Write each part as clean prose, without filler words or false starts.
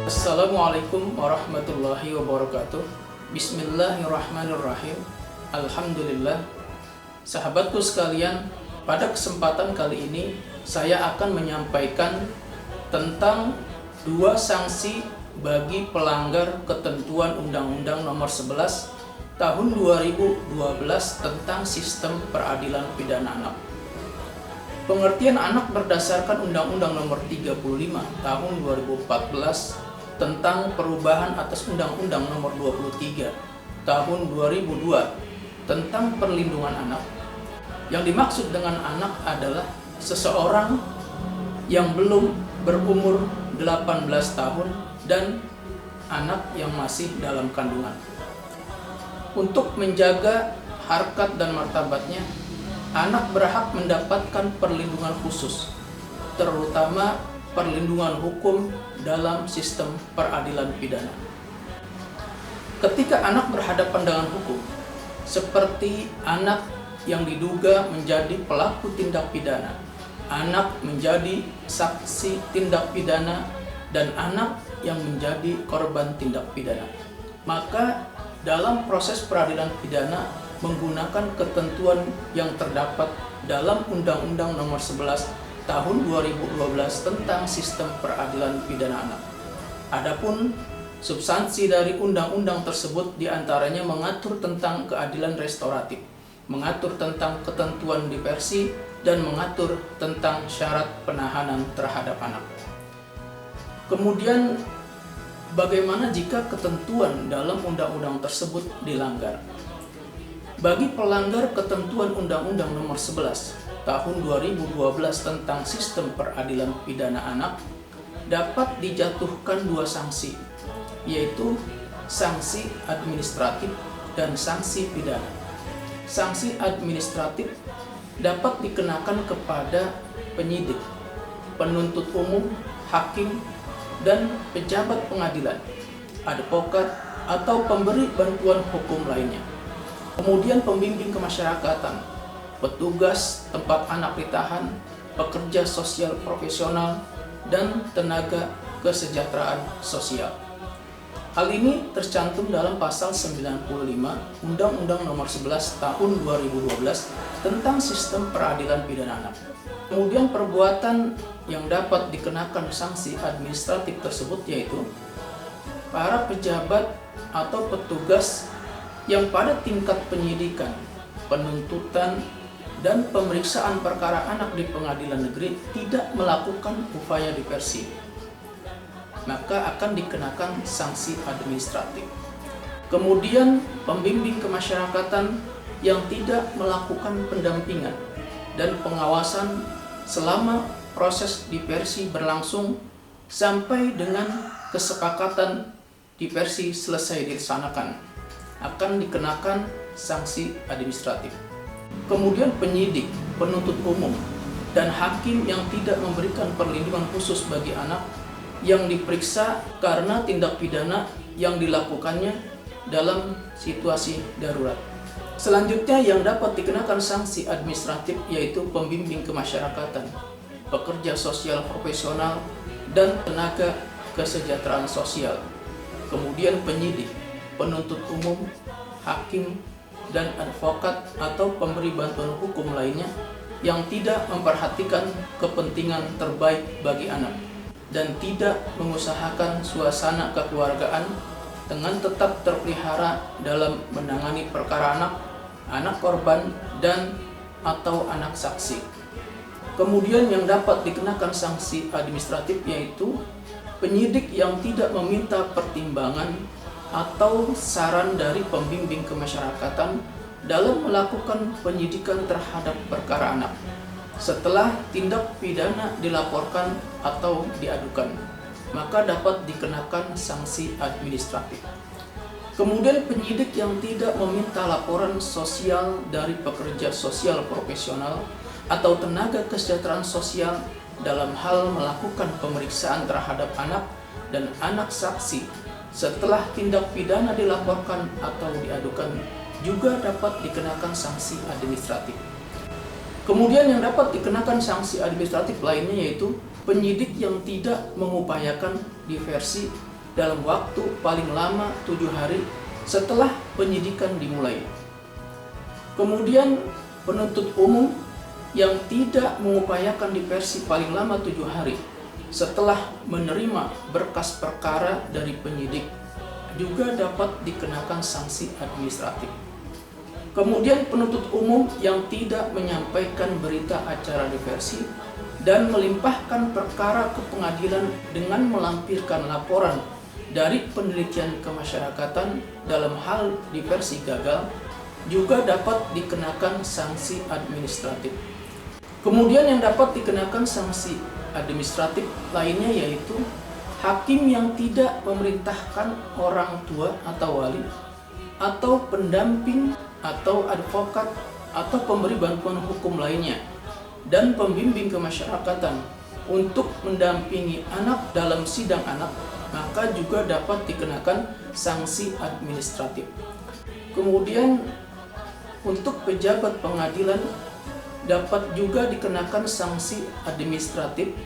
Assalamualaikum warahmatullahi wabarakatuh. Bismillahirrahmanirrahim. Alhamdulillah. Sahabatku sekalian, pada kesempatan kali ini saya akan menyampaikan tentang dua sanksi bagi pelanggar ketentuan Undang-Undang Nomor 11 Tahun 2012 tentang Sistem Peradilan Pidana Anak. Pengertian anak berdasarkan Undang-Undang Nomor 35 Tahun 2014 tentang perubahan atas Undang-Undang Nomor 23 Tahun 2002 tentang perlindungan anak. Yang dimaksud dengan anak adalah seseorang yang belum berumur 18 tahun dan anak yang masih dalam kandungan. Untuk menjaga harkat dan martabatnya, anak berhak mendapatkan perlindungan khusus, terutama perlindungan hukum dalam sistem peradilan pidana. Ketika anak berhadapan dengan hukum, seperti anak yang diduga menjadi pelaku tindak pidana, anak menjadi saksi tindak pidana, dan anak yang menjadi korban tindak pidana, maka dalam proses peradilan pidana menggunakan ketentuan yang terdapat dalam Undang-Undang Nomor 11 Tahun 2012 tentang Sistem Peradilan Pidana Anak. Adapun substansi dari undang-undang tersebut diantaranya mengatur tentang keadilan restoratif, mengatur tentang ketentuan diversi, dan mengatur tentang syarat penahanan terhadap anak. Kemudian, bagaimana jika ketentuan dalam undang-undang tersebut dilanggar? Bagi pelanggar ketentuan Undang-Undang Nomor 11 Tahun 2012 tentang Sistem Peradilan Pidana Anak dapat dijatuhkan dua sanksi, yaitu sanksi administratif dan sanksi pidana. Sanksi administratif dapat dikenakan kepada penyidik, penuntut umum, hakim, dan pejabat pengadilan, advokat, atau pemberi bantuan hukum lainnya. Kemudian pembimbing kemasyarakatan, petugas tempat anak ditahan, pekerja sosial profesional, dan tenaga kesejahteraan sosial. Hal ini tercantum dalam pasal 95 Undang-Undang Nomor 11 Tahun 2012 tentang Sistem Peradilan Pidana Anak. Kemudian perbuatan yang dapat dikenakan sanksi administratif tersebut yaitu para pejabat atau petugas yang pada tingkat penyidikan, penuntutan, dan pemeriksaan perkara anak di pengadilan negeri tidak melakukan upaya diversi, maka akan dikenakan sanksi administratif. Kemudian pembimbing kemasyarakatan yang tidak melakukan pendampingan dan pengawasan selama proses diversi berlangsung sampai dengan kesepakatan diversi selesai dilaksanakan akan dikenakan sanksi administratif. Kemudian penyidik, penuntut umum, dan hakim yang tidak memberikan perlindungan khusus bagi anak yang diperiksa karena tindak pidana yang dilakukannya dalam situasi darurat. Selanjutnya yang dapat dikenakan sanksi administratif yaitu pembimbing kemasyarakatan, pekerja sosial profesional, dan tenaga kesejahteraan sosial. Kemudian penyidik, penuntut umum, hakim, dan advokat atau pemberi bantuan hukum lainnya yang tidak memperhatikan kepentingan terbaik bagi anak dan tidak mengusahakan suasana kekeluargaan dengan tetap terpelihara dalam menangani perkara anak, anak korban, dan atau anak saksi. Kemudian yang dapat dikenakan sanksi administratif yaitu penyidik yang tidak meminta pertimbangan atau saran dari pembimbing kemasyarakatan dalam melakukan penyidikan terhadap perkara anak setelah tindak pidana dilaporkan atau diadukan, maka dapat dikenakan sanksi administratif. Kemudian penyidik yang tidak meminta laporan sosial dari pekerja sosial profesional atau tenaga kesejahteraan sosial dalam hal melakukan pemeriksaan terhadap anak dan anak saksi setelah tindak pidana dilaporkan atau diadukan juga dapat dikenakan sanksi administratif. Kemudian yang dapat dikenakan sanksi administratif lainnya yaitu penyidik yang tidak mengupayakan diversi dalam waktu paling lama 7 hari setelah penyidikan dimulai. Kemudian penuntut umum yang tidak mengupayakan diversi paling lama 7 hari setelah menerima berkas perkara dari penyidik juga dapat dikenakan sanksi administratif. Kemudian penuntut umum yang tidak menyampaikan berita acara diversi dan melimpahkan perkara ke pengadilan dengan melampirkan laporan dari penelitian kemasyarakatan dalam hal diversi gagal juga dapat dikenakan sanksi administratif. Kemudian yang dapat dikenakan sanksi administratif lainnya yaitu hakim yang tidak memerintahkan orang tua atau wali atau pendamping atau advokat atau pemberi bantuan hukum lainnya dan pembimbing kemasyarakatan untuk mendampingi anak dalam sidang anak, maka juga dapat dikenakan sanksi administratif. Kemudian untuk pejabat pengadilan dapat juga dikenakan sanksi administratif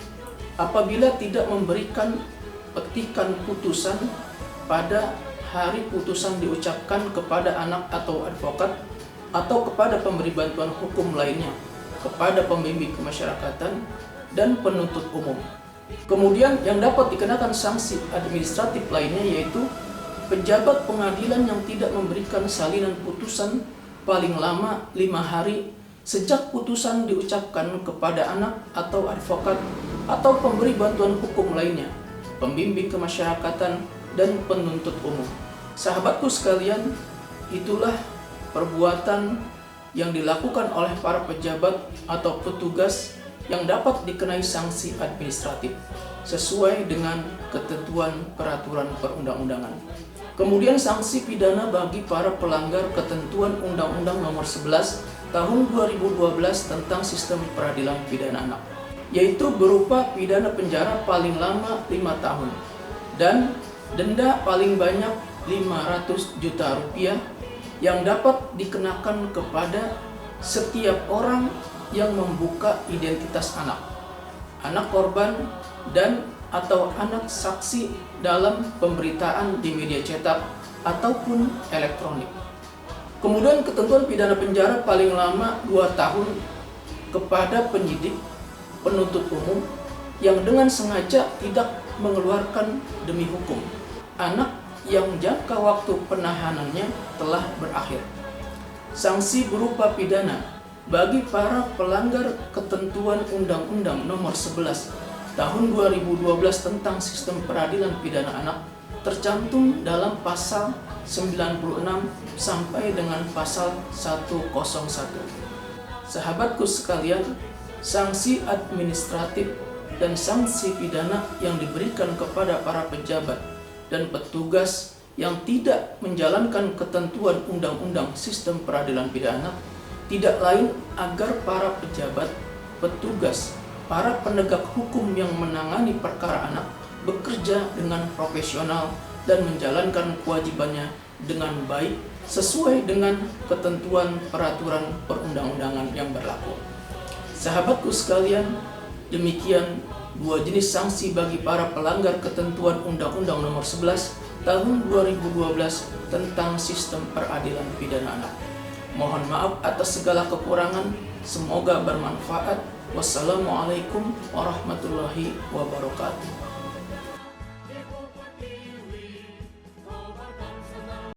apabila tidak memberikan petikan putusan pada hari putusan diucapkan kepada anak atau advokat atau kepada pemberi bantuan hukum lainnya, kepada pembimbing kemasyarakatan dan penuntut umum. Kemudian yang dapat dikenakan sanksi administratif lainnya yaitu pejabat pengadilan yang tidak memberikan salinan putusan paling lama 5 hari sejak putusan diucapkan kepada anak atau advokat atau pemberi bantuan hukum lainnya, pembimbing kemasyarakatan dan penuntut umum. Sahabatku sekalian, itulah perbuatan yang dilakukan oleh para pejabat atau petugas yang dapat dikenai sanksi administratif sesuai dengan ketentuan peraturan perundang-undangan. Kemudian sanksi pidana bagi para pelanggar ketentuan Undang-Undang Nomor 11 Tahun 2012 tentang Sistem Peradilan Pidana Anak, yaitu berupa pidana penjara paling lama 5 tahun dan denda paling banyak 500 juta rupiah yang dapat dikenakan kepada setiap orang yang membuka identitas anak korban dan atau anak saksi dalam pemberitaan di media cetak ataupun elektronik. Kemudian ketentuan pidana penjara paling lama 2 tahun kepada penyidik, penuntut umum yang dengan sengaja tidak mengeluarkan demi hukum anak yang jangka waktu penahanannya telah berakhir. Sanksi berupa pidana bagi para pelanggar ketentuan Undang-Undang Nomor 11 Tahun 2012 tentang Sistem Peradilan Pidana Anak tercantum dalam pasal 96 sampai dengan pasal 101. Sahabatku sekalian, sanksi administratif dan sanksi pidana yang diberikan kepada para pejabat dan petugas yang tidak menjalankan ketentuan Undang-Undang Sistem Peradilan Pidana tidak lain agar para pejabat, petugas, para penegak hukum yang menangani perkara anak bekerja dengan profesional dan menjalankan kewajibannya dengan baik sesuai dengan ketentuan peraturan perundang-undangan yang berlaku. Sahabatku sekalian, demikian 2 jenis sanksi bagi para pelanggar ketentuan Undang-Undang Nomor 11 Tahun 2012 tentang Sistem Peradilan Pidana Anak. Mohon maaf atas segala kekurangan, semoga bermanfaat. Wassalamualaikum warahmatullahi wabarakatuh.